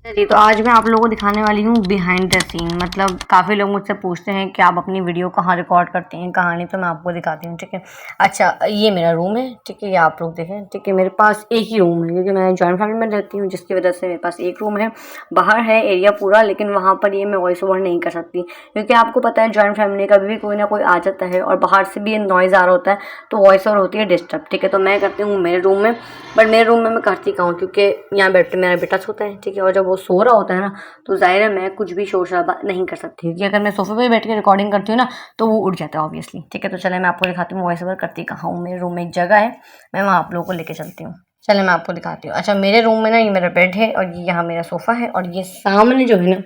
जी, तो आज मैं आप लोगों को दिखाने वाली हूँ बिहाइंड द सीन। मतलब काफ़ी लोग मुझसे पूछते हैं कि आप अपनी वीडियो कहाँ रिकॉर्ड करते हैं, कहाँ नहीं, तो मैं आपको दिखाती हूँ, ठीक है। अच्छा, ये मेरा रूम है, ठीक है, ये आप लोग देखें, ठीक है। मेरे पास एक ही रूम है क्योंकि मैं जॉइंट फैमिली में रहती हूँ, जिसकी वजह से मेरे पास एक रूम है। बाहर है एरिया पूरा, लेकिन वहाँ पर ये मैं वॉइस ओवर नहीं कर सकती क्योंकि आपको पता है जॉइंट फैमिली का भी कोई ना कोई आ जाता है और बाहर से भी नॉइज़ आ रहा होता है, तो वॉइस ओवर होती है डिस्टर्ब, ठीक है। तो मैं करती हूँ मेरे रूम में, बट मेरे रूम में मैं करती कहाँ हूँ क्योंकि यहाँ बैठ के मेरा बेटा सोता है, ठीक है। और जब वो सो रहा होता है ना, तो ज़ाहिर है मैं कुछ भी शोर शराबा नहीं कर सकती क्योंकि अगर मैं सोफे पे बैठ के रिकॉर्डिंग करती हूँ ना, तो वो उठ जाता है ऑब्वियसली, ठीक है। तो चले मैं आपको दिखाती हूँ वॉइस ओवर करती कहाँ हूँ। मेरे रूम में एक जगह है, मैं वहाँ आप लोगों को लेके चलती हूँ। चले मैं आपको दिखाती हूँ। अच्छा, मेरे रूम में ना ये मेरा बेड है और ये यहाँ मेरा सोफ़ा है और ये सामने जो है ना,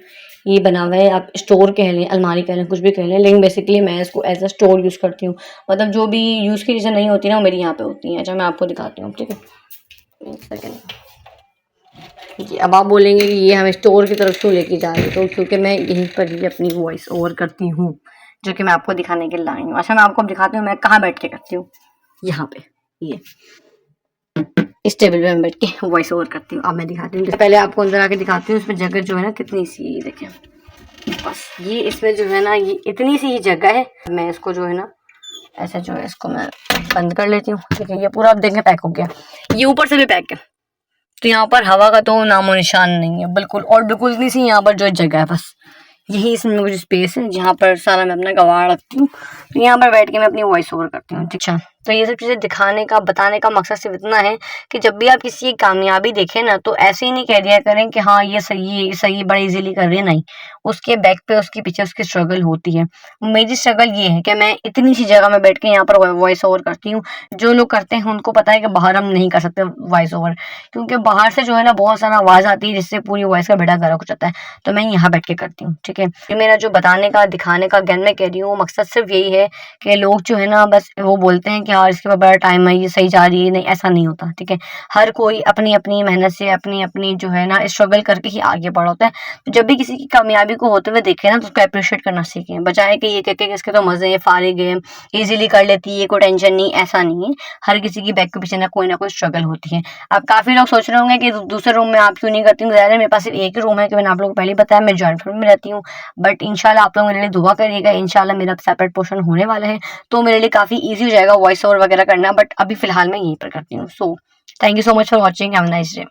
ये बना हुआ है, आप स्टोर कह लें, अलमारी कह लें, कुछ भी कह लें, लेकिन बेसिकली मैं इसको एज अ स्टोर यूज़ करती हूँ। मतलब जो भी यूज़ की चीज़ें नहीं होती ना, वो मेरी यहाँ पे होती हैं। अच्छा, मैं आपको दिखाती हूँ, ठीक है, एक सेकेंड। जी, अब आप बोलेंगे कि ये हमें स्टोर की तरफ क्यों लेके जा रही है, तो क्योंकि मैं यहीं पर ही अपनी वॉइस ओवर करती हूँ, जो कि मैं आपको दिखाने के लिए लाई हूँ। अच्छा, मैं आपको दिखाती हूँ मैं कहाँ बैठ के करती हूँ। यहाँ पे, ये इस टेबल पे मैं बैठ के वॉइस ओवर करती हूँ। अब मैं दिखाती हूँ, पहले आपको अंदर आके दिखाती हूँ। इसमें जगह जो है ना कितनी सी, ये देखें, बस ये इसमें जो है ना, ये इतनी सी ही जगह है। मैं इसको जो है ना, ऐसे जो है इसको मैं बंद कर लेती हूँ, ठीक है। ये पूरा आप देखें पैक हो गया, ये ऊपर से भी पैक है, तो यहाँ पर हवा का तो नामो निशान नहीं है बिल्कुल। और बिल्कुल इतनी सी यहाँ पर जो जगह है, बस यही इसमें कुछ स्पेस है जहाँ पर सारा मैं अपना गवाह रखती हूँ। तो यहाँ पर बैठ के मैं अपनी वॉइस ओवर करती हूँ, ठीक है। तो ये सब चीज़ें दिखाने का, बताने का मकसद सिर्फ इतना है कि जब भी आप किसी की कामयाबी देखें ना, तो ऐसे ही नहीं कह दिया करें कि हाँ ये सही है, ये सही, बड़ा इजीली कर रही है, नहीं। उसके बैक पे, उसके पीछे उसकी स्ट्रगल होती है। मेरी स्ट्रगल ये है कि मैं इतनी सी जगह में बैठ के यहाँ पर वॉइस ओवर करती हूँ। जो लोग करते हैं उनको पता है कि बाहर हम नहीं कर सकते वॉइस ओवर, क्योंकि बाहर से जो है ना बहुत सारा आवाज़ आती है जिससे पूरी वॉइस का बेड़ा गर्क हो जाता है। तो मैं यहाँ बैठ के करती हूँ, ठीक है। ये मेरा जो बताने का, दिखाने का, अगेन मैं कह रही हूँ, मकसद सिर्फ यही है कि लोग जो है ना बस वो बोलते हैं कि यार इसके पास बड़ा टाइम है, ये सही जा रही है, नहीं, ऐसा नहीं होता, ठीक है। हर कोई अपनी अपनी मेहनत से, अपनी अपनी जो है ना स्ट्रगल करके ही आगे बढ़ा होता है। तो जब भी किसी की कामयाबी को होते हुए देखे ना, तो उसको अप्रिशिएट करना सीखें, बजाय कि ये कहते हैं कि इसके तो मजे हैं, फारिग है, इजीली कर लेती है, कोई टेंशन नहीं। ऐसा नहीं है, हर किसी की बैक के पीछे ना कोई स्ट्रगल होती है। अब काफी लोग सोच रहे होंगे कि दूसरे रूम में आप क्यों नहीं करती हूँ। ज़्यादा मेरे पास सिर्फ एक ही रूम है कि मैंने आप लोगों को पहले बताया, मैं जॉइंट फैमिली में रहती हूँ। बट इंशाल्लाह आप लोग मेरे लिए दुआ करिएगा, इंशाल्लाह मेरा सेपरेट पोर्शन होने वाला है, तो मेरे लिए काफ़ी ईजी हो जाएगा वॉइस ओवर वगैरह करना। बट अभी फ़िलहाल मैं यहीं पर करती हूँ। So thank you so much for watching, have a nice day.